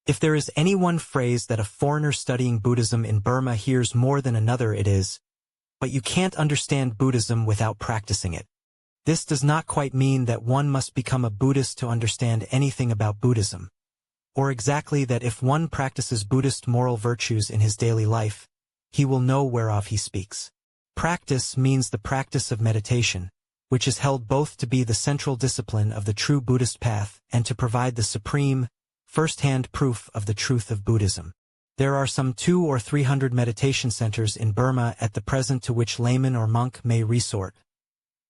If there is any one phrase that a foreigner studying Buddhism in Burma hears more than another, it is, "But you can't understand Buddhism without practicing it." This does not quite mean that one must become a Buddhist to understand anything about Buddhism, or exactly that if one practices Buddhist moral virtues in his daily life, he will know whereof he speaks. Practice means the practice of meditation, which is held both to be the central discipline of the true Buddhist path and to provide the supreme, first-hand proof of the truth of Buddhism. There are some 200 or 300 meditation centers in Burma at the present to which layman or monk may resort,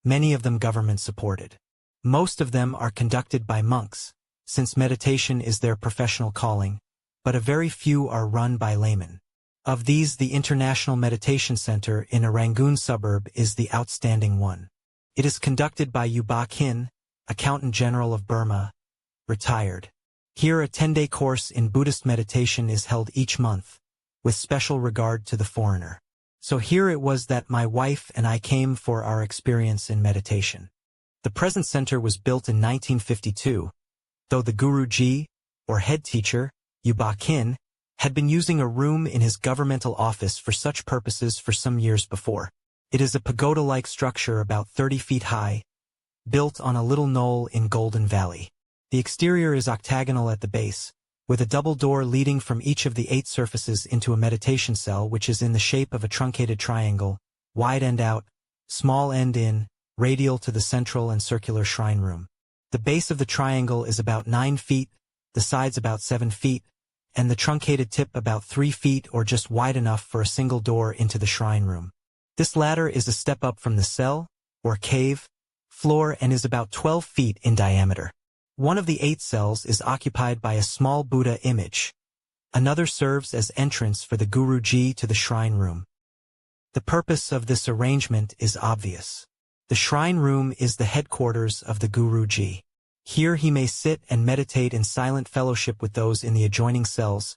many of them government-supported. Most of them are conducted by monks, since meditation is their professional calling, but a very few are run by laymen. Of these, the International Meditation Center in a Rangoon suburb is the outstanding one. It is conducted by U Ba Khin, Accountant General of Burma, retired. Here a 10-day course in Buddhist meditation is held each month, with special regard to the foreigner. So here it was that my wife and I came for our experience in meditation. The present center was built in 1952, though the Guruji, or head teacher, U Ba Khin, had been using a room in his governmental office for such purposes for some years before. It is a pagoda-like structure about 30 feet high, built on a little knoll in Golden Valley. The exterior is octagonal at the base, with a double door leading from each of the 8 surfaces into a meditation cell which is in the shape of a truncated triangle, wide end out, small end in, radial to the central and circular shrine room. The base of the triangle is about 9 feet, the sides about 7 feet, and the truncated tip about 3 feet or just wide enough for a single door into the shrine room. This latter is a step up from the cell, or cave, floor and is about 12 feet in diameter. One of the 8 cells is occupied by a small Buddha image. Another serves as entrance for the Guruji to the shrine room. The purpose of this arrangement is obvious. The shrine room is the headquarters of the Guruji. Here he may sit and meditate in silent fellowship with those in the adjoining cells,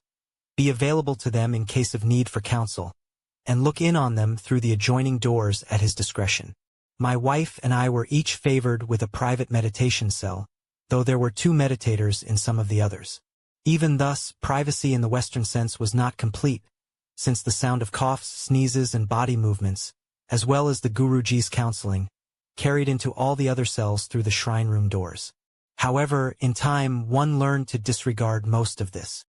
be available to them in case of need for counsel, and look in on them through the adjoining doors at his discretion. My wife and I were each favored with a private meditation cell, though there were 2 meditators in some of the others. Even thus, privacy in the Western sense was not complete, since the sound of coughs, sneezes, and body movements, as well as the Guruji's counseling, carried into all the other cells through the shrine room doors. However, in time one learned to disregard most of this.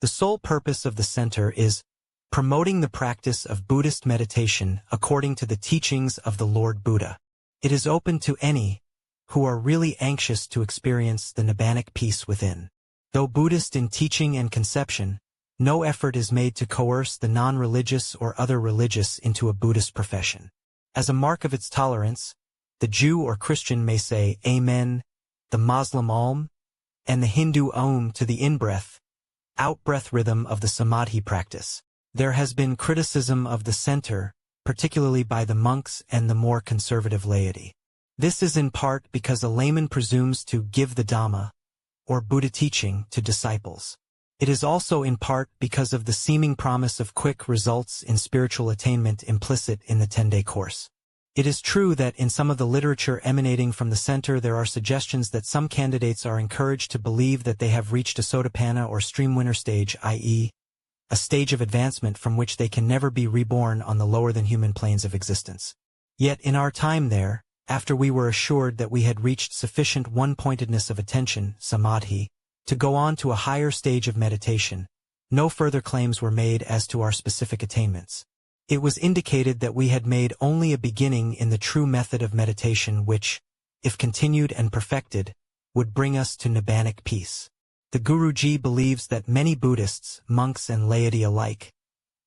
The sole purpose of the center is promoting the practice of Buddhist meditation according to the teachings of the Lord Buddha. It is open to any who are really anxious to experience the Nibbanic peace within. Though Buddhist in teaching and conception, no effort is made to coerce the non-religious or other religious into a Buddhist profession. As a mark of its tolerance, the Jew or Christian may say Amen, the Muslim Aum, and the Hindu Om to the in-breath, out-breath rhythm of the Samadhi practice. There has been criticism of the center, particularly by the monks and the more conservative laity. This is in part because a layman presumes to give the Dhamma, or Buddha teaching, to disciples. It is also in part because of the seeming promise of quick results in spiritual attainment implicit in the 10-day course. It is true that in some of the literature emanating from the center there are suggestions that some candidates are encouraged to believe that they have reached a Sotapanna or stream winner stage, i.e., a stage of advancement from which they can never be reborn on the lower-than-human planes of existence. Yet in our time there, after we were assured that we had reached sufficient one-pointedness of attention, samadhi, to go on to a higher stage of meditation, no further claims were made as to our specific attainments. It was indicated that we had made only a beginning in the true method of meditation which, if continued and perfected, would bring us to Nibbanic peace. The Guruji believes that many Buddhists, monks and laity alike,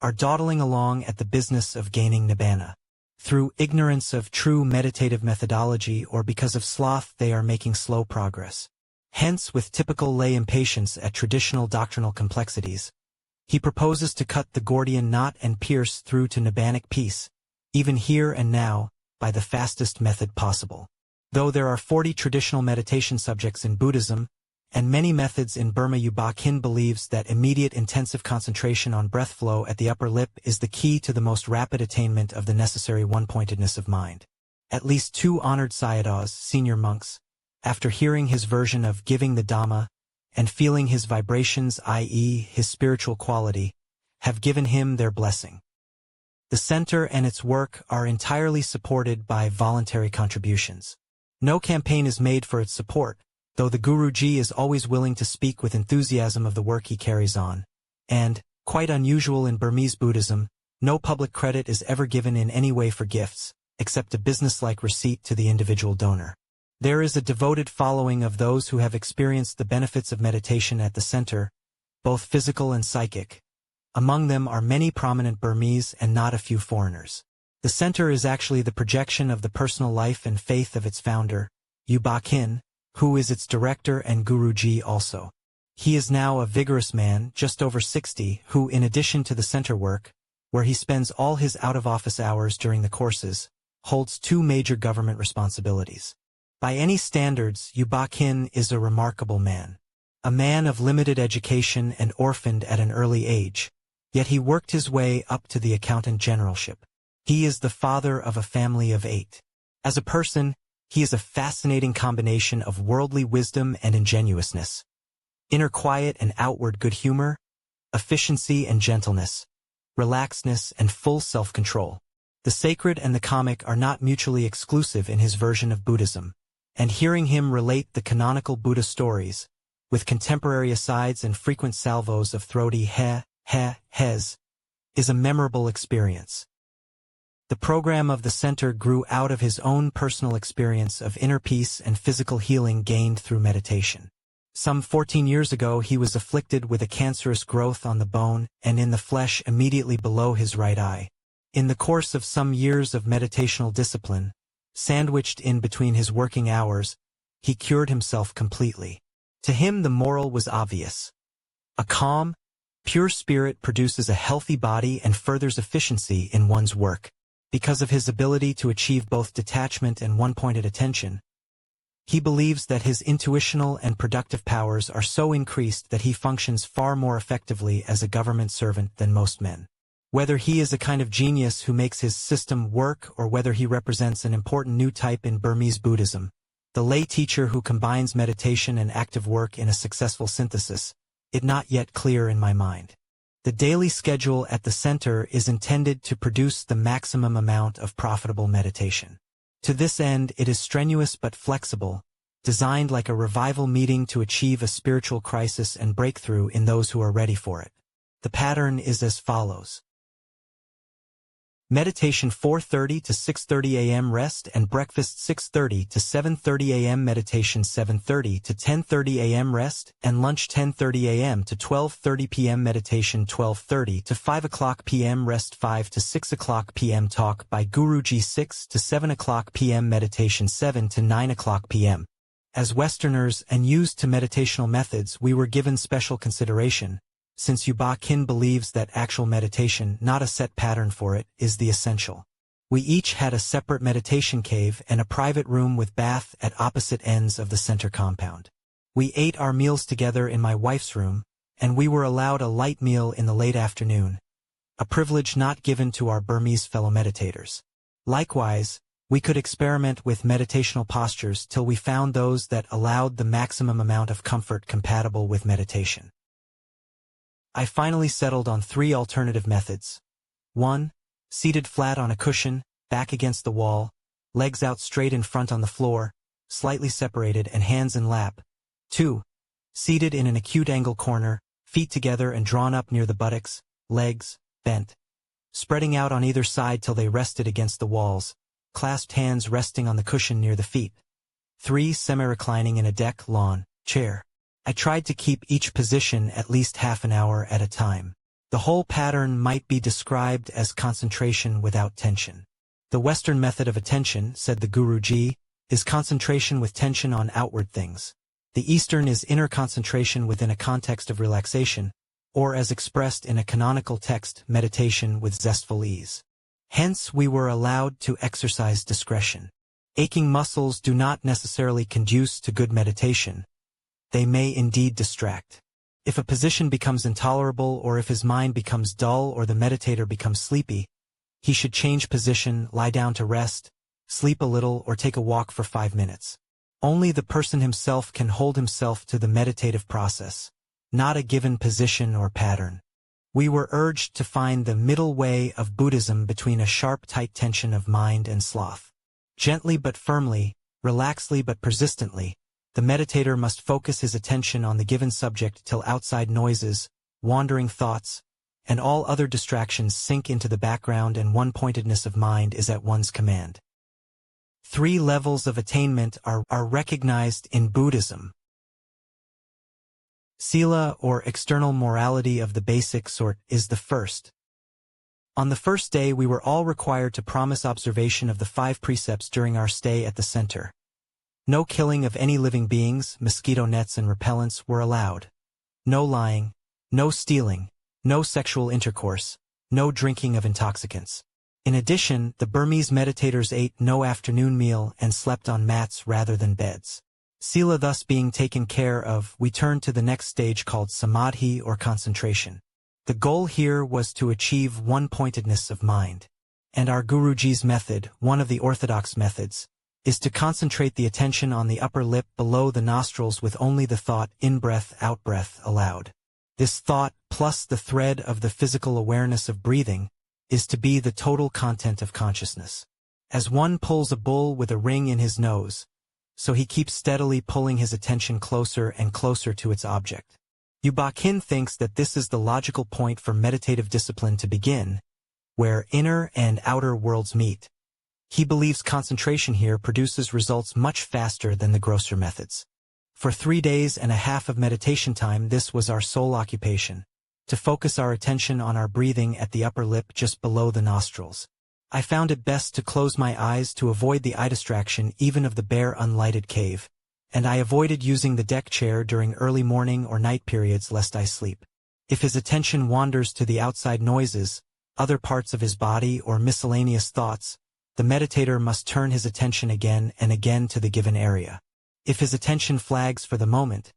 are dawdling along at the business of gaining Nibbana. Through ignorance of true meditative methodology or because of sloth they are making slow progress. Hence, with typical lay impatience at traditional doctrinal complexities, he proposes to cut the Gordian knot and pierce through to Nibbanic peace, even here and now, by the fastest method possible. Though there are 40 traditional meditation subjects in Buddhism, and many methods in Burma, U Ba Khin believes that immediate intensive concentration on breath flow at the upper lip is the key to the most rapid attainment of the necessary one-pointedness of mind. At least 2 honored Sayadaws, senior monks, after hearing his version of giving the Dhamma and feeling his vibrations, i.e., his spiritual quality, have given him their blessing. The center and its work are entirely supported by voluntary contributions. No campaign is made for its support, though the Guruji is always willing to speak with enthusiasm of the work he carries on. And, quite unusual in Burmese Buddhism, no public credit is ever given in any way for gifts, except a business-like receipt to the individual donor. There is a devoted following of those who have experienced the benefits of meditation at the center, both physical and psychic. Among them are many prominent Burmese and not a few foreigners. The center is actually the projection of the personal life and faith of its founder, U Ba Khin, who is its director and Guruji also. He is now a vigorous man, just over 60, who, in addition to the center work, where he spends all his out-of-office hours during the courses, holds 2 major government responsibilities. By any standards, U Ba Khin is a remarkable man. A man of limited education and orphaned at an early age, yet he worked his way up to the accountant generalship. He is the father of a family of 8. As a person, he is a fascinating combination of worldly wisdom and ingenuousness, inner quiet and outward good humor, efficiency and gentleness, relaxedness and full self-control. The sacred and the comic are not mutually exclusive in his version of Buddhism, and hearing him relate the canonical Buddha stories, with contemporary asides and frequent salvos of throaty hes, is a memorable experience. The program of the center grew out of his own personal experience of inner peace and physical healing gained through meditation. Some 14 years ago he was afflicted with a cancerous growth on the bone and in the flesh immediately below his right eye. In the course of some years of meditational discipline, sandwiched in between his working hours, he cured himself completely. To him the moral was obvious. A calm, pure spirit produces a healthy body and furthers efficiency in one's work. Because of his ability to achieve both detachment and one-pointed attention, he believes that his intuitional and productive powers are so increased that he functions far more effectively as a government servant than most men. Whether he is a kind of genius who makes his system work or whether he represents an important new type in Burmese Buddhism, the lay teacher who combines meditation and active work in a successful synthesis, it not yet clear in my mind. The daily schedule at the center is intended to produce the maximum amount of profitable meditation. To this end, it is strenuous but flexible, designed like a revival meeting to achieve a spiritual crisis and breakthrough in those who are ready for it. The pattern is as follows. Meditation 4:30 to 6:30 a.m. rest and breakfast 6:30 to 7:30 a.m. meditation 7:30 to 10:30 a.m. rest and lunch 10:30 a.m. to 12:30 p.m. meditation 12:30 to 5 o'clock p.m. rest 5 to 6 o'clock p.m. talk by Guruji 6 to 7 o'clock p.m. meditation 7 to 9 o'clock p.m. As Westerners and used to meditational methods we were given special consideration, since U Ba Khin believes that actual meditation, not a set pattern for it, is the essential. We each had a separate meditation cave and a private room with bath at opposite ends of the center compound. We ate our meals together in my wife's room, and we were allowed a light meal in the late afternoon, a privilege not given to our Burmese fellow meditators. Likewise, we could experiment with meditational postures till we found those that allowed the maximum amount of comfort compatible with meditation. I finally settled on 3 alternative methods. 1. Seated flat on a cushion, back against the wall, legs out straight in front on the floor, slightly separated and hands in lap. 2. Seated in an acute angle corner, feet together and drawn up near the buttocks, legs bent, spreading out on either side till they rested against the walls, clasped hands resting on the cushion near the feet. 3. Semi-reclining in a deck, lawn, chair. I tried to keep each position at least half an hour at a time. The whole pattern might be described as concentration without tension. The Western method of attention, said the Guruji, is concentration with tension on outward things. The Eastern is inner concentration within a context of relaxation, or as expressed in a canonical text, meditation with zestful ease. Hence we were allowed to exercise discretion. Aching muscles do not necessarily conduce to good meditation. They may indeed distract. If a position becomes intolerable or if his mind becomes dull or the meditator becomes sleepy, he should change position, lie down to rest, sleep a little or take a walk for 5 minutes. Only the person himself can hold himself to the meditative process, not a given position or pattern. We were urged to find the middle way of Buddhism between a sharp tight tension of mind and sloth. Gently but firmly, relaxedly but persistently, the meditator must focus his attention on the given subject till outside noises, wandering thoughts, and all other distractions sink into the background and one-pointedness of mind is at one's command. 3 levels of attainment are recognized in Buddhism. Sila, or external morality of the basic sort, is the first. On the first day we were all required to promise observation of the 5 precepts during our stay at the center. No killing of any living beings, mosquito nets and repellents were allowed. No lying, no stealing, no sexual intercourse, no drinking of intoxicants. In addition, the Burmese meditators ate no afternoon meal and slept on mats rather than beds. Sila thus being taken care of, we turned to the next stage called samadhi or concentration. The goal here was to achieve one-pointedness of mind. And our Guruji's method, one of the orthodox methods, is to concentrate the attention on the upper lip below the nostrils with only the thought in-breath, out-breath allowed. This thought, plus the thread of the physical awareness of breathing, is to be the total content of consciousness. As one pulls a bull with a ring in his nose, so he keeps steadily pulling his attention closer and closer to its object. U Ba Khin thinks that this is the logical point for meditative discipline to begin, where inner and outer worlds meet. He believes concentration here produces results much faster than the grosser methods. For 3 days and a half of meditation time, this was our sole occupation, to focus our attention on our breathing at the upper lip just below the nostrils. I found it best to close my eyes to avoid the eye distraction even of the bare unlighted cave, and I avoided using the deck chair during early morning or night periods lest I sleep. If his attention wanders to the outside noises, other parts of his body or miscellaneous thoughts, the meditator must turn his attention again and again to the given area. If his attention flags for the moment,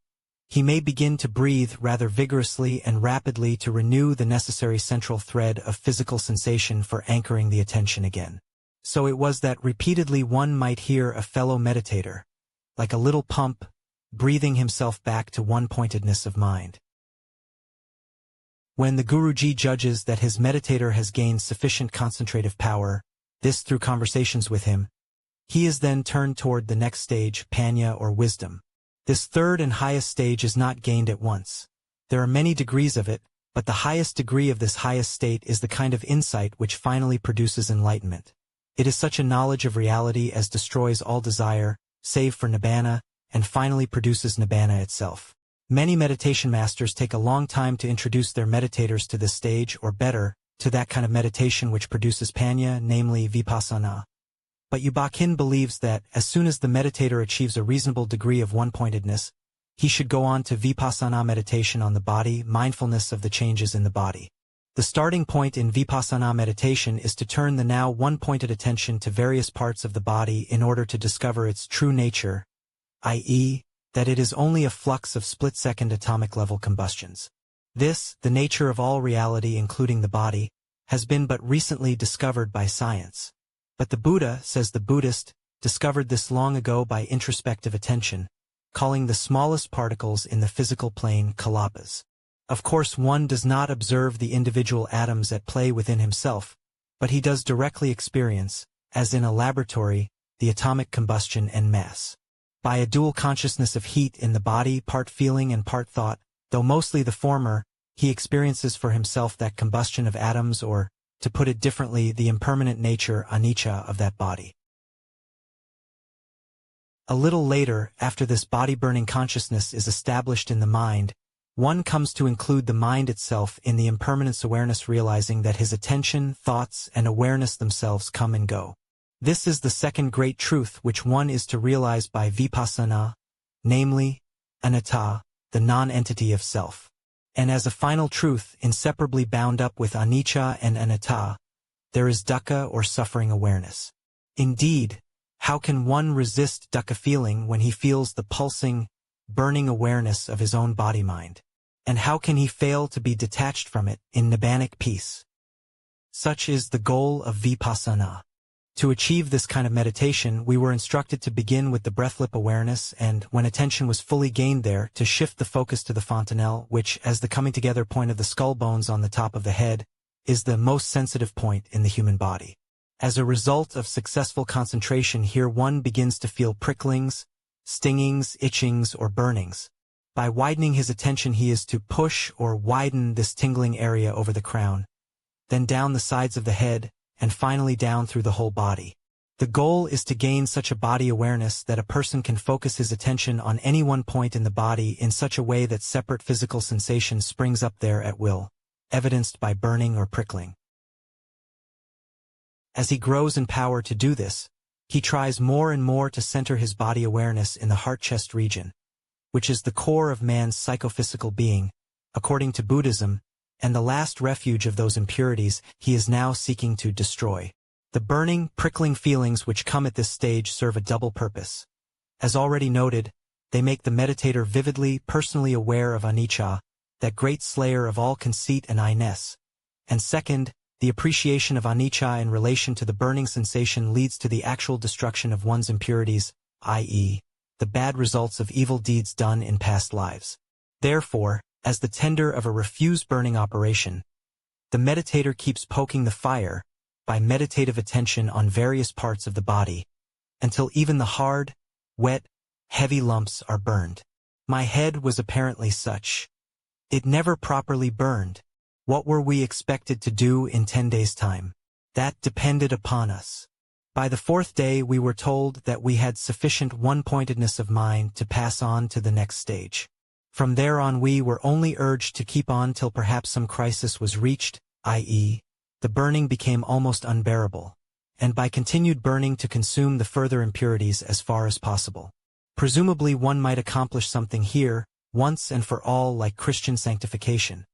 he may begin to breathe rather vigorously and rapidly to renew the necessary central thread of physical sensation for anchoring the attention again. So it was that repeatedly one might hear a fellow meditator, like a little pump, breathing himself back to one-pointedness of mind. When the Guruji judges that his meditator has gained sufficient concentrative power, this through conversations with him, he is then turned toward the next stage, panya or wisdom. This third and highest stage is not gained at once. There are many degrees of it, but the highest degree of this highest state is the kind of insight which finally produces enlightenment. It is such a knowledge of reality as destroys all desire, save for nibbana, and finally produces nibbana itself. Many meditation masters take a long time to introduce their meditators to this stage, or better, to that kind of meditation which produces panya, namely Vipassanā. But U Ba Khin believes that, as soon as the meditator achieves a reasonable degree of one-pointedness, he should go on to Vipassanā meditation on the body, mindfulness of the changes in the body. The starting point in Vipassanā meditation is to turn the now one-pointed attention to various parts of the body in order to discover its true nature, i.e., that it is only a flux of split-second atomic-level combustions. This, the nature of all reality including the body, has been but recently discovered by science. But the Buddha, says the Buddhist, discovered this long ago by introspective attention, calling the smallest particles in the physical plane kalapas. Of course, one does not observe the individual atoms at play within himself, but he does directly experience, as in a laboratory, the atomic combustion en masse. By a dual consciousness of heat in the body, part feeling and part thought, though mostly the former, he experiences for himself that combustion of atoms or, to put it differently, the impermanent nature, anicca, of that body. A little later, after this body-burning consciousness is established in the mind, one comes to include the mind itself in the impermanence awareness, realizing that his attention, thoughts, and awareness themselves come and go. This is the second great truth which one is to realize by Vipassana, namely, anatta, the non-entity of self. And as a final truth, inseparably bound up with anicca and anatta, there is dukkha or suffering awareness. Indeed, how can one resist dukkha feeling when he feels the pulsing, burning awareness of his own body-mind? And how can he fail to be detached from it in nibbanic peace? Such is the goal of Vipassana. To achieve this kind of meditation, we were instructed to begin with the breath-lip awareness and, when attention was fully gained there, to shift the focus to the fontanelle, which, as the coming-together point of the skull bones on the top of the head, is the most sensitive point in the human body. As a result of successful concentration here, one begins to feel pricklings, stingings, itchings, or burnings. By widening his attention, he is to push or widen this tingling area over the crown, then down the sides of the head, and finally down through the whole body. The goal is to gain such a body awareness that a person can focus his attention on any one point in the body in such a way that separate physical sensation springs up there at will, evidenced by burning or prickling. As he grows in power to do this, he tries more and more to center his body awareness in the heart-chest region, which is the core of man's psychophysical being, according to Buddhism, and the last refuge of those impurities he is now seeking to destroy. The burning, prickling feelings which come at this stage serve a double purpose. As already noted, they make the meditator vividly, personally aware of anicca, that great slayer of all conceit and I-ness. And second, the appreciation of anicca in relation to the burning sensation leads to the actual destruction of one's impurities, i.e., the bad results of evil deeds done in past lives. Therefore, as the tender of a refused burning operation, the meditator keeps poking the fire by meditative attention on various parts of the body, until even the hard, wet, heavy lumps are burned. My head was apparently such. It never properly burned. What were we expected to do in 10 days' time? That depended upon us. By the 4th day we were told that we had sufficient one-pointedness of mind to pass on to the next stage. From there on we were only urged to keep on till perhaps some crisis was reached, i.e., the burning became almost unbearable, and by continued burning to consume the further impurities as far as possible. Presumably one might accomplish something here, once and for all, like Christian sanctification.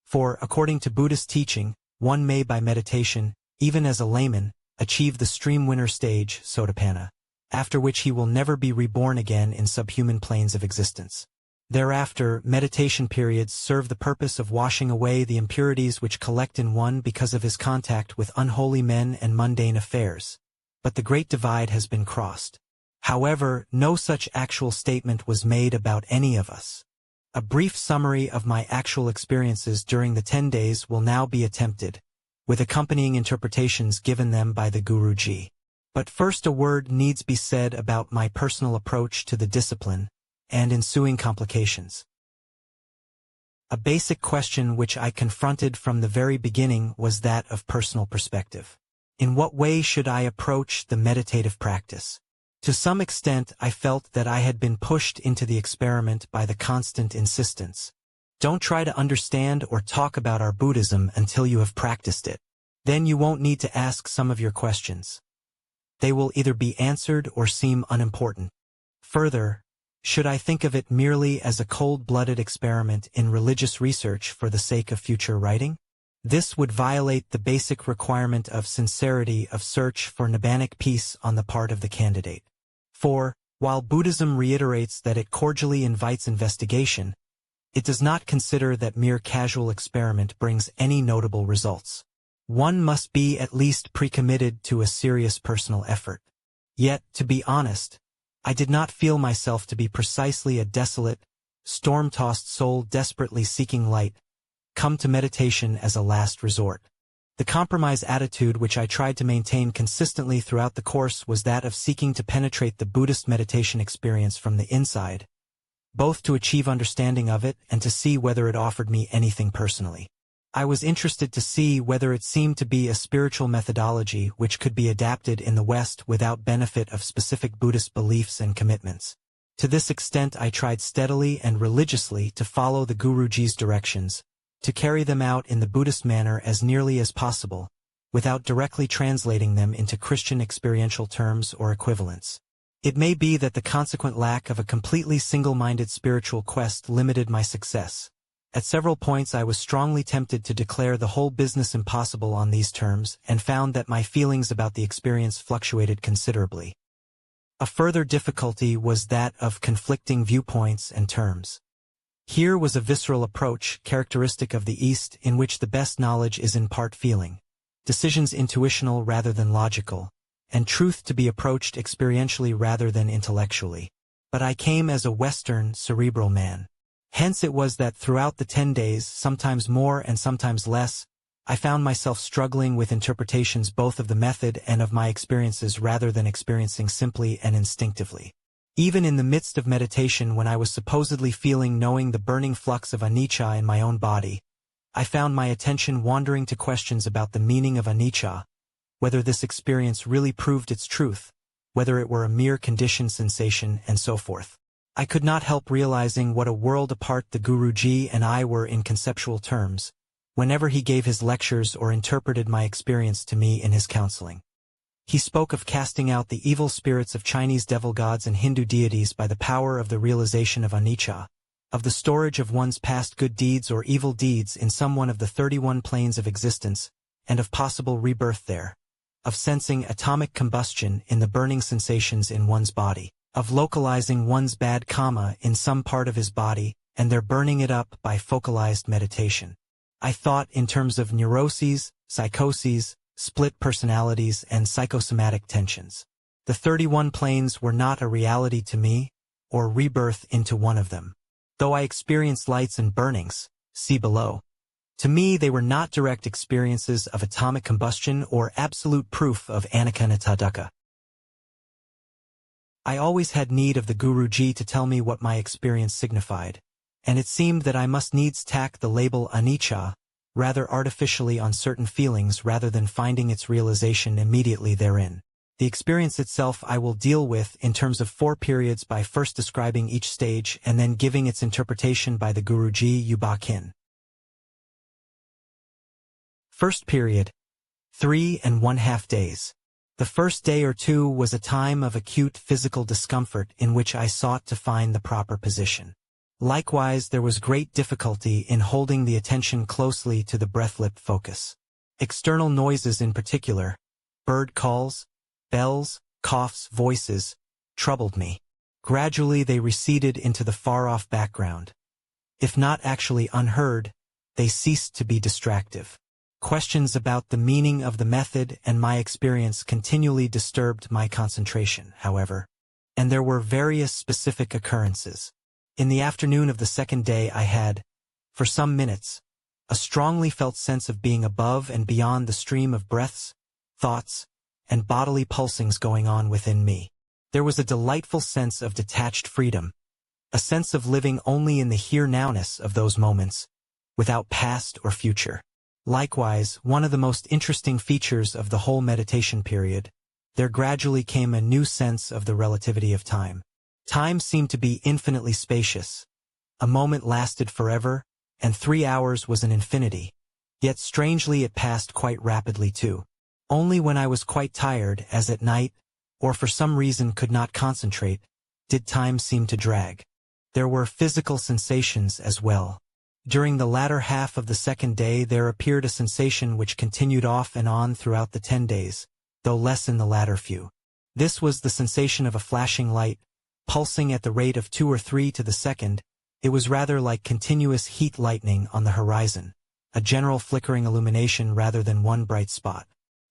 For, according to Buddhist teaching, one may by meditation, even as a layman, achieve the stream winner stage, sotapanna, after which he will never be reborn again in subhuman planes of existence. Thereafter, meditation periods serve the purpose of washing away the impurities which collect in one because of his contact with unholy men and mundane affairs. But the great divide has been crossed. However, no such actual statement was made about any of us. A brief summary of my actual experiences during the 10 days will now be attempted, with accompanying interpretations given them by the Guruji. But first a word needs be said about my personal approach to the discipline, and ensuing complications. A basic question which I confronted from the very beginning was that of personal perspective. In what way should I approach the meditative practice? To some extent I felt that I had been pushed into the experiment by the constant insistence. Don't try to understand or talk about our Buddhism until you have practiced it. Then you won't need to ask some of your questions. They will either be answered or seem unimportant. Further, should I think of it merely as a cold-blooded experiment in religious research for the sake of future writing? This would violate the basic requirement of sincerity of search for nibbanic peace on the part of the candidate. For, while Buddhism reiterates that it cordially invites investigation, it does not consider that mere casual experiment brings any notable results. One must be at least pre-committed to a serious personal effort. Yet, to be honest, I did not feel myself to be precisely a desolate, storm-tossed soul desperately seeking light, come to meditation as a last resort. The compromise attitude which I tried to maintain consistently throughout the course was that of seeking to penetrate the Buddhist meditation experience from the inside, both to achieve understanding of it and to see whether it offered me anything personally. I was interested to see whether it seemed to be a spiritual methodology which could be adapted in the West without benefit of specific Buddhist beliefs and commitments. To this extent I tried steadily and religiously to follow the Guruji's directions, to carry them out in the Buddhist manner as nearly as possible, without directly translating them into Christian experiential terms or equivalents. It may be that the consequent lack of a completely single-minded spiritual quest limited my success. At several points I was strongly tempted to declare the whole business impossible on these terms and found that my feelings about the experience fluctuated considerably. A further difficulty was that of conflicting viewpoints and terms. Here was a visceral approach characteristic of the East in which the best knowledge is in part feeling, decisions intuitional rather than logical, and truth to be approached experientially rather than intellectually. But I came as a Western, cerebral man. Hence it was that throughout the 10 days, sometimes more and sometimes less, I found myself struggling with interpretations both of the method and of my experiences rather than experiencing simply and instinctively. Even in the midst of meditation, when I was supposedly knowing the burning flux of anicca in my own body, I found my attention wandering to questions about the meaning of anicca, whether this experience really proved its truth, whether it were a mere conditioned sensation, and so forth. I could not help realizing what a world apart the Guruji and I were in conceptual terms, whenever he gave his lectures or interpreted my experience to me in his counseling. He spoke of casting out the evil spirits of Chinese devil gods and Hindu deities by the power of the realization of anicca, of the storage of one's past good deeds or evil deeds in some one of the 31 planes of existence, and of possible rebirth there, of sensing atomic combustion in the burning sensations in one's body, of localizing one's bad karma in some part of his body, and there burning it up by focalized meditation. I thought in terms of neuroses, psychoses, split personalities, and psychosomatic tensions. The 31 planes were not a reality to me, or rebirth into one of them. Though I experienced lights and burnings, see below. To me they were not direct experiences of atomic combustion or absolute proof of anicca dukkha. I always had need of the Guruji to tell me what my experience signified, and it seemed that I must needs tack the label anicca rather artificially on certain feelings rather than finding its realization immediately therein. The experience itself I will deal with in terms of 4 periods by first describing each stage and then giving its interpretation by the Guruji U Ba Khin. First period, 3½ days. The first day or two was a time of acute physical discomfort in which I sought to find the proper position. Likewise, there was great difficulty in holding the attention closely to the breath-lip focus. External noises in particular, bird calls, bells, coughs, voices, troubled me. Gradually they receded into the far-off background. If not actually unheard, they ceased to be distractive. Questions about the meaning of the method and my experience continually disturbed my concentration, however, and there were various specific occurrences. In the afternoon of the second day I had, for some minutes, a strongly felt sense of being above and beyond the stream of breaths, thoughts, and bodily pulsings going on within me. There was a delightful sense of detached freedom, a sense of living only in the here-nowness of those moments, without past or future. Likewise, one of the most interesting features of the whole meditation period, there gradually came a new sense of the relativity of time. Time seemed to be infinitely spacious. A moment lasted forever, and 3 hours was an infinity. Yet strangely it passed quite rapidly too. Only when I was quite tired, as at night, or for some reason could not concentrate, did time seem to drag. There were physical sensations as well. During the latter half of the second day there appeared a sensation which continued off and on throughout the 10 days, though less in the latter few. This was the sensation of a flashing light, pulsing at the rate of 2 or 3 to the second. It was rather like continuous heat lightning on the horizon, a general flickering illumination rather than one bright spot.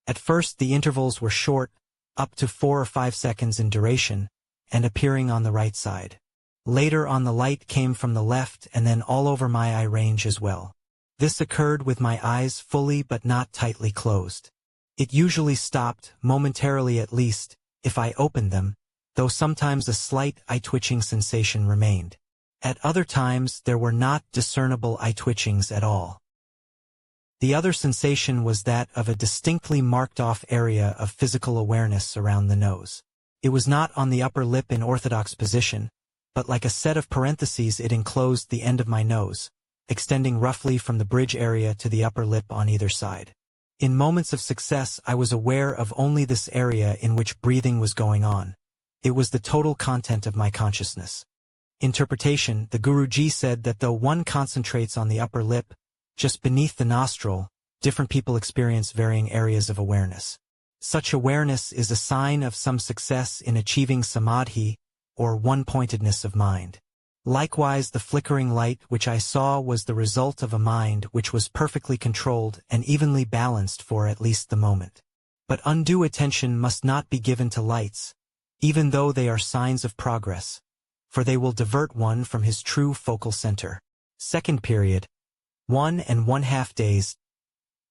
At first the intervals were short, up to 4 or 5 seconds in duration, and appearing on the right side. Later on the light came from the left and then all over my eye range as well. This occurred with my eyes fully but not tightly closed. It usually stopped, momentarily at least, if I opened them, though sometimes a slight eye-twitching sensation remained. At other times there were not discernible eye-twitchings at all. The other sensation was that of a distinctly marked-off area of physical awareness around the nose. It was not on the upper lip in orthodox position, but like a set of parentheses it enclosed the end of my nose, extending roughly from the bridge area to the upper lip on either side. In moments of success I was aware of only this area in which breathing was going on. It was the total content of my consciousness. Interpretation: the Guruji said that though one concentrates on the upper lip, just beneath the nostril, different people experience varying areas of awareness. Such awareness is a sign of some success in achieving samadhi, or one-pointedness of mind. Likewise, the flickering light which I saw was the result of a mind which was perfectly controlled and evenly balanced for at least the moment. But undue attention must not be given to lights, even though they are signs of progress, for they will divert one from his true focal center. Second period, 1.5 days.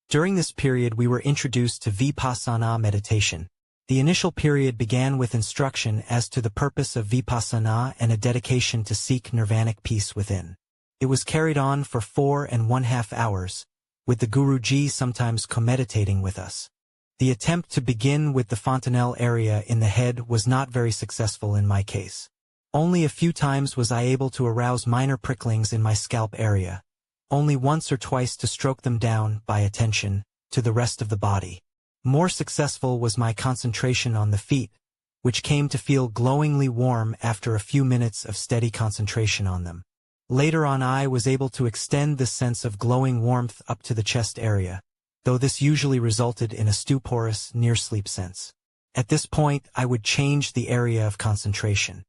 During this period we were introduced to Vipassanā meditation. The initial period began with instruction as to the purpose of Vipassanā and a dedication to seek nirvanic peace within. It was carried on for 4.5 hours, with the Guruji sometimes co-meditating with us. The attempt to begin with the fontanelle area in the head was not very successful in my case. Only a few times was I able to arouse minor pricklings in my scalp area, only once or twice to stroke them down, by attention, to the rest of the body. More successful was my concentration on the feet, which came to feel glowingly warm after a few minutes of steady concentration on them. Later on I was able to extend this sense of glowing warmth up to the chest area, though this usually resulted in a stuporous, near-sleep sense. At this point I would change the area of concentration.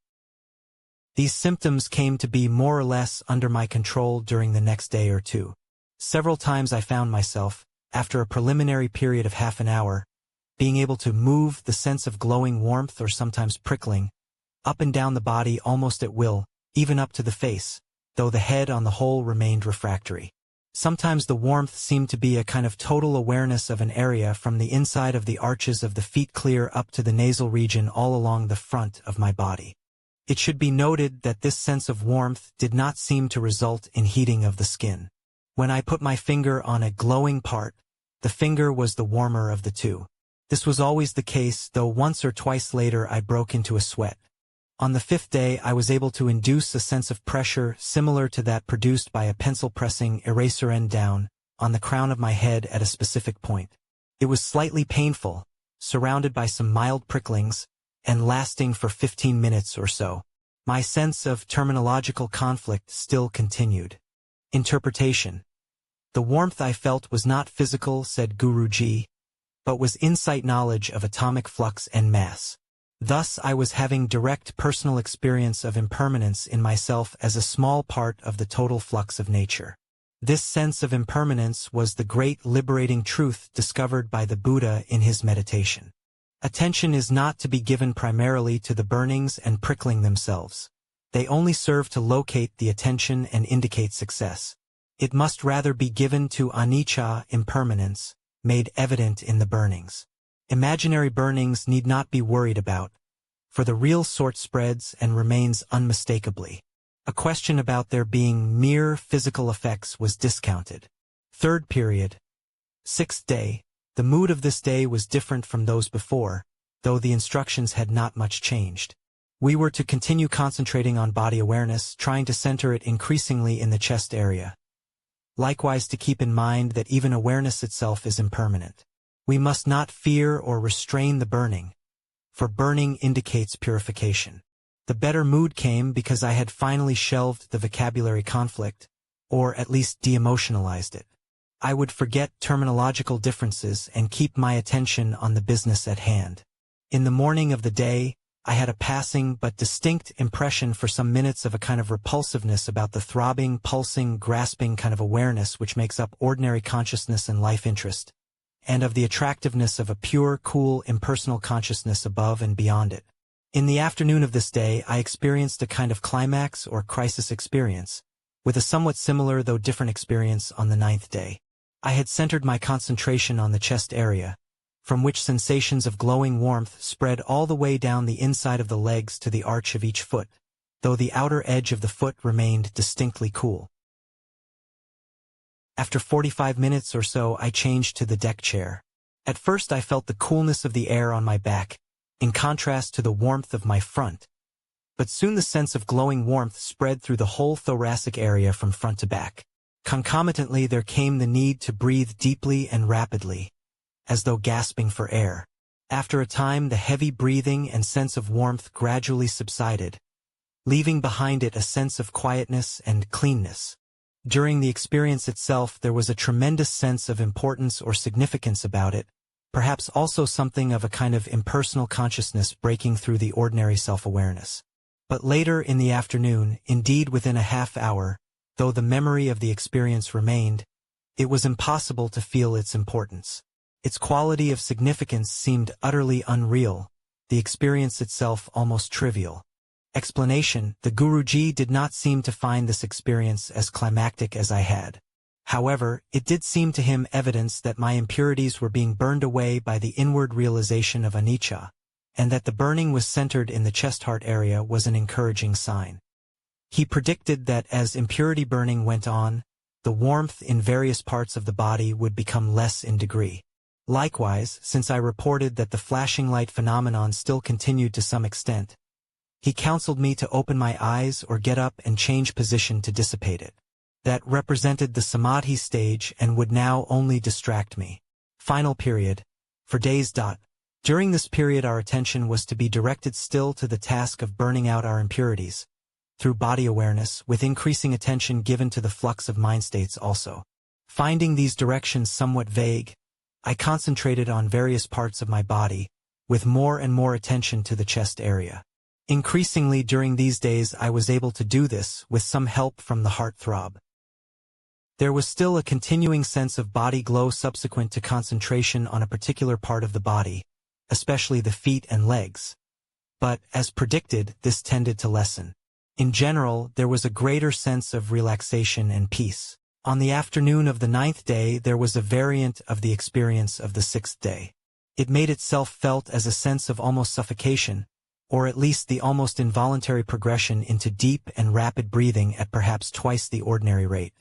These symptoms came to be more or less under my control during the next day or two. Several times I found myself, after a preliminary period of half an hour, being able to move the sense of glowing warmth or sometimes prickling, up and down the body almost at will, even up to the face, though the head on the whole remained refractory. Sometimes the warmth seemed to be a kind of total awareness of an area from the inside of the arches of the feet clear up to the nasal region all along the front of my body. It should be noted that this sense of warmth did not seem to result in heating of the skin. When I put my finger on a glowing part, the finger was the warmer of the two. This was always the case, though once or twice later I broke into a sweat. On the 5th day I was able to induce a sense of pressure similar to that produced by a pencil pressing eraser end down on the crown of my head at a specific point. It was slightly painful, surrounded by some mild pricklings, and lasting for 15 minutes or so. My sense of terminological conflict still continued. Interpretation. The warmth I felt was not physical, said Guruji, but was insight knowledge of atomic flux and mass. Thus I was having direct personal experience of impermanence in myself as a small part of the total flux of nature. This sense of impermanence was the great liberating truth discovered by the Buddha in his meditation. Attention is not to be given primarily to the burnings and prickling themselves. They only serve to locate the attention and indicate success. It must rather be given to anicca, impermanence, made evident in the burnings. Imaginary burnings need not be worried about, for the real sort spreads and remains unmistakably. A question about there being mere physical effects was discounted. Third period, 6th day. The mood of this day was different from those before, though the instructions had not much changed. We were to continue concentrating on body awareness, trying to center it increasingly in the chest area. Likewise to keep in mind that even awareness itself is impermanent. We must not fear or restrain the burning, for burning indicates purification. The better mood came because I had finally shelved the vocabulary conflict, or at least de-emotionalized it. I would forget terminological differences and keep my attention on the business at hand. In the morning of the day, I had a passing but distinct impression for some minutes of a kind of repulsiveness about the throbbing, pulsing, grasping kind of awareness which makes up ordinary consciousness and life interest, and of the attractiveness of a pure, cool, impersonal consciousness above and beyond it. In the afternoon of this day, I experienced a kind of climax or crisis experience, with a somewhat similar though different experience on the 9th day. I had centered my concentration on the chest area, from which sensations of glowing warmth spread all the way down the inside of the legs to the arch of each foot, though the outer edge of the foot remained distinctly cool. After 45 minutes or so I changed to the deck chair. At first I felt the coolness of the air on my back, in contrast to the warmth of my front, but soon the sense of glowing warmth spread through the whole thoracic area from front to back. Concomitantly there came the need to breathe deeply and rapidly, as though gasping for air. After a time the heavy breathing and sense of warmth gradually subsided, leaving behind it a sense of quietness and cleanness. During the experience itself there was a tremendous sense of importance or significance about it, perhaps also something of a kind of impersonal consciousness breaking through the ordinary self-awareness. But later in the afternoon, indeed within a half hour, though the memory of the experience remained, it was impossible to feel its importance. Its quality of significance seemed utterly unreal, the experience itself almost trivial. Explanation: the Guruji did not seem to find this experience as climactic as I had. However, it did seem to him evidence that my impurities were being burned away by the inward realization of anicca, and that the burning was centered in the chest-heart area was an encouraging sign. He predicted that as impurity burning went on, the warmth in various parts of the body would become less in degree. Likewise, since I reported that the flashing light phenomenon still continued to some extent, he counseled me to open my eyes or get up and change position to dissipate it. That represented the samadhi stage and would now only distract me. Final period. For days. During this period our attention was to be directed still to the task of burning out our impurities, through body awareness, with increasing attention given to the flux of mind states also. Finding these directions somewhat vague, I concentrated on various parts of my body, with more and more attention to the chest area. Increasingly during these days I was able to do this with some help from the heart throb. There was still a continuing sense of body glow subsequent to concentration on a particular part of the body, especially the feet and legs. But, as predicted, this tended to lessen. In general, there was a greater sense of relaxation and peace. On the afternoon of the 9th day there was a variant of the experience of the 6th day. It made itself felt as a sense of almost suffocation, or at least the almost involuntary progression into deep and rapid breathing at perhaps twice the ordinary rate.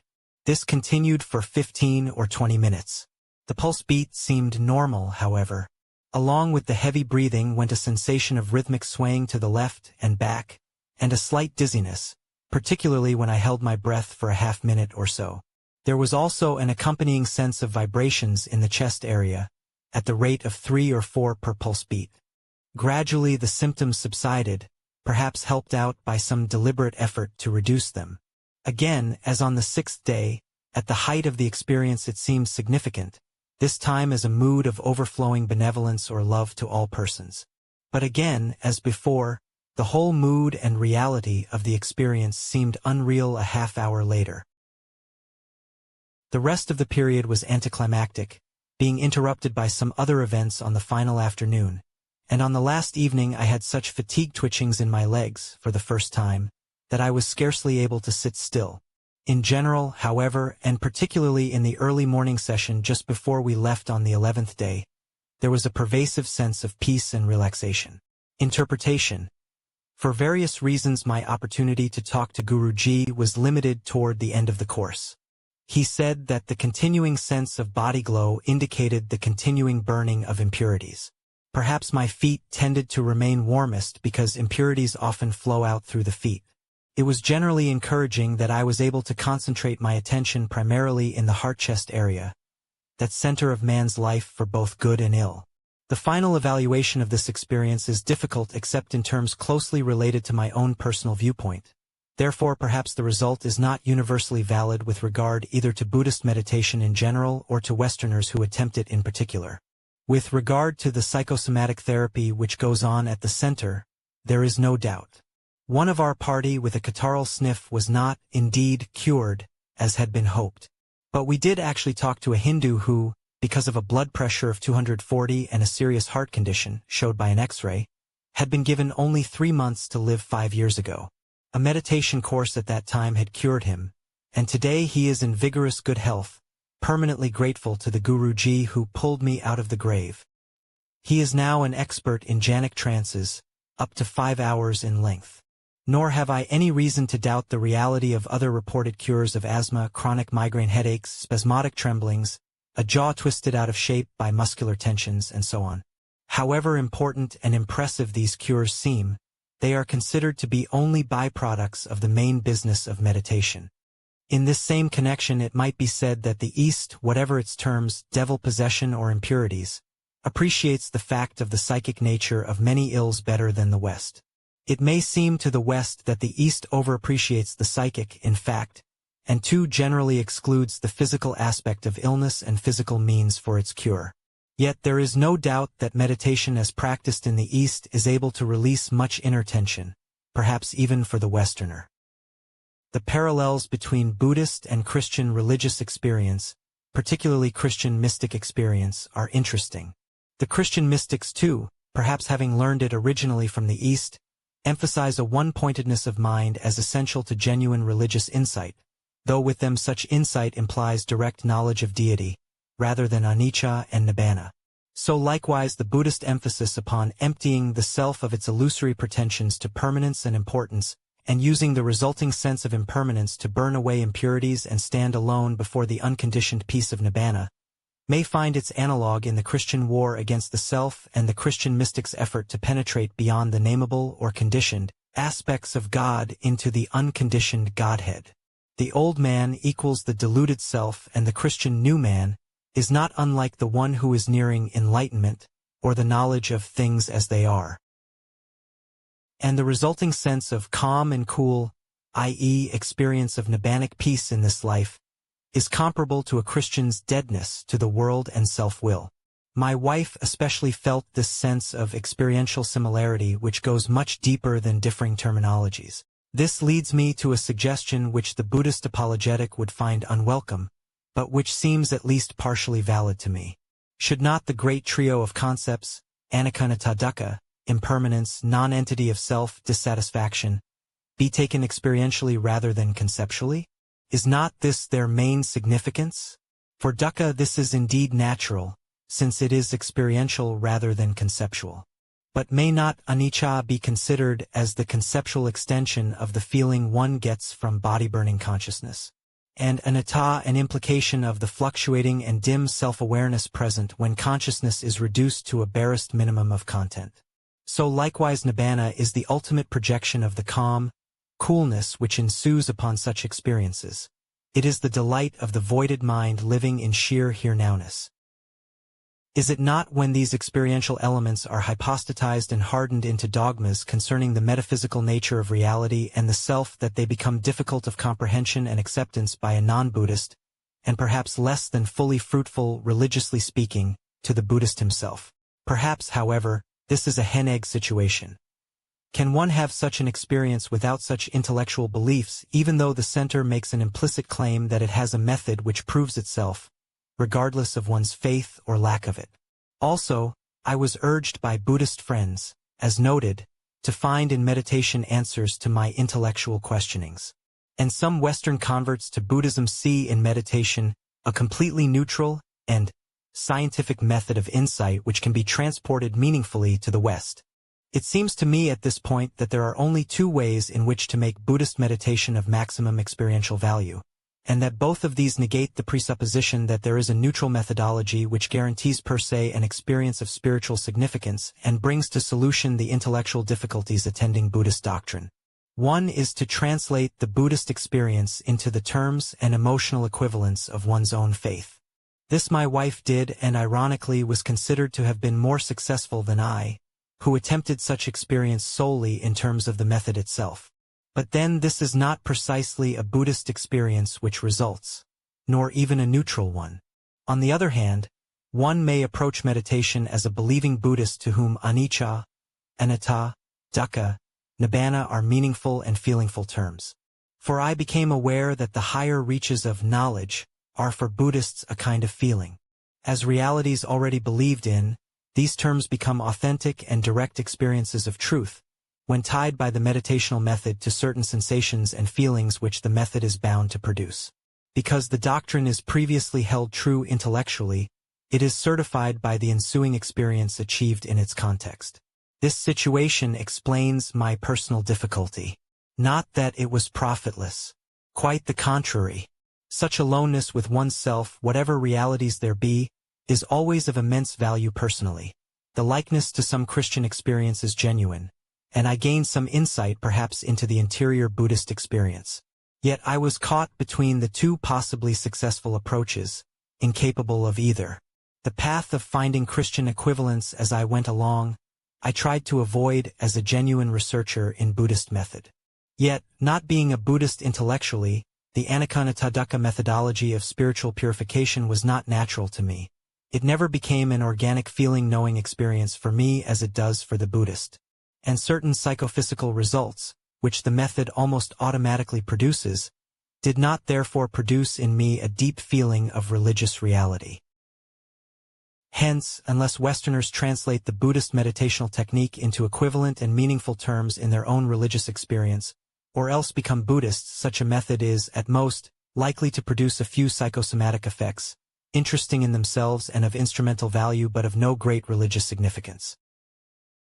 This continued for 15 or 20 minutes. The pulse beat seemed normal, however. Along with the heavy breathing went a sensation of rhythmic swaying to the left and back, and a slight dizziness, particularly when I held my breath for a half-minute or so. There was also an accompanying sense of vibrations in the chest area, at the rate of 3 or 4 per pulse beat. Gradually the symptoms subsided, perhaps helped out by some deliberate effort to reduce them. Again, as on the 6th day, at the height of the experience it seemed significant, this time as a mood of overflowing benevolence or love to all persons. But again, as before, the whole mood and reality of the experience seemed unreal a half-hour later. The rest of the period was anticlimactic, being interrupted by some other events on the final afternoon, and on the last evening I had such fatigue twitchings in my legs, for the first time, that I was scarcely able to sit still. In general, however, and particularly in the early morning session just before we left on the 11th day, there was a pervasive sense of peace and relaxation. Interpretation. For various reasons my opportunity to talk to Guruji was limited toward the end of the course. He said that the continuing sense of body glow indicated the continuing burning of impurities. Perhaps my feet tended to remain warmest because impurities often flow out through the feet. It was generally encouraging that I was able to concentrate my attention primarily in the heart-chest area, that center of man's life for both good and ill. The final evaluation of this experience is difficult except in terms closely related to my own personal viewpoint. Therefore, perhaps the result is not universally valid with regard either to Buddhist meditation in general or to Westerners who attempt it in particular. With regard to the psychosomatic therapy which goes on at the center, there is no doubt. One of our party with a catarrhal sniff was not, indeed, cured, as had been hoped. But we did actually talk to a Hindu who, because of a blood pressure of 240 and a serious heart condition, showed by an X-ray, had been given only 3 months to live 5 years ago. A meditation course at that time had cured him, and today he is in vigorous good health, permanently grateful to the Guruji who pulled me out of the grave. He is now an expert in jhanic trances, up to 5 hours in length. Nor have I any reason to doubt the reality of other reported cures of asthma, chronic migraine headaches, spasmodic tremblings, a jaw twisted out of shape by muscular tensions, and so on. However important and impressive these cures seem, they are considered to be only byproducts of the main business of meditation. In this same connection it might be said that the East, whatever its terms, devil possession or impurities, appreciates the fact of the psychic nature of many ills better than the West. It may seem to the West that the East overappreciates the psychic, in fact, and too generally excludes the physical aspect of illness and physical means for its cure. Yet there is no doubt that meditation as practiced in the East is able to release much inner tension, perhaps even for the Westerner. The parallels between Buddhist and Christian religious experience particularly Christian mystic experience, are interesting. The Christian mystics too, perhaps having learned it originally from the East, emphasize a one-pointedness of mind as essential to genuine religious insight, though with them such insight implies direct knowledge of deity, rather than anicca and nibbana. So likewise the Buddhist emphasis upon emptying the self of its illusory pretensions to permanence and importance, and using the resulting sense of impermanence to burn away impurities and stand alone before the unconditioned peace of nibbana, may find its analog in the Christian war against the self and the Christian mystic's effort to penetrate beyond the nameable or conditioned aspects of God into the unconditioned Godhead. The old man equals the deluded self, and the Christian new man is not unlike the one who is nearing enlightenment, or the knowledge of things as they are. And the resulting sense of calm and cool, i.e. experience of nibbanic peace in this life, is comparable to a Christian's deadness to the world and self-will. My wife especially felt this sense of experiential similarity, which goes much deeper than differing terminologies. This leads me to a suggestion which the Buddhist apologetic would find unwelcome, but which seems at least partially valid to me. Should not the great trio of concepts, anicca dukkha, impermanence, non-entity of self, dissatisfaction, be taken experientially rather than conceptually? Is not this their main significance? For dukkha this is indeed natural, since it is experiential rather than conceptual. But may not anicca be considered as the conceptual extension of the feeling one gets from body-burning consciousness? And anatta an implication of the fluctuating and dim self-awareness present when consciousness is reduced to a barest minimum of content. So likewise nibbana is the ultimate projection of the calm, coolness which ensues upon such experiences. It is the delight of the voided mind living in sheer here-nowness. Is it not when these experiential elements are hypostatized and hardened into dogmas concerning the metaphysical nature of reality and the self that they become difficult of comprehension and acceptance by a non-Buddhist, and perhaps less than fully fruitful, religiously speaking, to the Buddhist himself? Perhaps, however, this is a hen-egg situation. Can one have such an experience without such intellectual beliefs, even though the center makes an implicit claim that it has a method which proves itself, regardless of one's faith or lack of it? Also, I was urged by Buddhist friends, as noted, to find in meditation answers to my intellectual questionings. And some Western converts to Buddhism see in meditation a completely neutral and scientific method of insight which can be transported meaningfully to the West. It seems to me at this point that there are only two ways in which to make Buddhist meditation of maximum experiential value, and that both of these negate the presupposition that there is a neutral methodology which guarantees per se an experience of spiritual significance and brings to solution the intellectual difficulties attending Buddhist doctrine. One is to translate the Buddhist experience into the terms and emotional equivalents of one's own faith. This my wife did, and ironically was considered to have been more successful than I, who attempted such experience solely in terms of the method itself. But then this is not precisely a Buddhist experience which results, nor even a neutral one. On the other hand, one may approach meditation as a believing Buddhist to whom anicca, anatta, dukkha, nibbana are meaningful and feelingful terms. For I became aware that the higher reaches of knowledge are for Buddhists a kind of feeling. As realities already believed in, these terms become authentic and direct experiences of truth, when tied by the meditational method to certain sensations and feelings which the method is bound to produce. Because the doctrine is previously held true intellectually, it is certified by the ensuing experience achieved in its context. This situation explains my personal difficulty. Not that it was profitless. Quite the contrary. Such aloneness with oneself, whatever realities there be, is always of immense value personally. The likeness to some Christian experience is genuine, and I gained some insight perhaps into the interior Buddhist experience. Yet I was caught between the two possibly successful approaches, incapable of either. The path of finding Christian equivalents as I went along, I tried to avoid as a genuine researcher in Buddhist method. Yet, not being a Buddhist intellectually, the anicca dukkha methodology of spiritual purification was not natural to me. It never became an organic feeling-knowing experience for me as it does for the Buddhist. And certain psychophysical results, which the method almost automatically produces, did not therefore produce in me a deep feeling of religious reality. Hence, unless Westerners translate the Buddhist meditational technique into equivalent and meaningful terms in their own religious experience, or else become Buddhists, such a method is, at most, likely to produce a few psychosomatic effects, interesting in themselves and of instrumental value but of no great religious significance.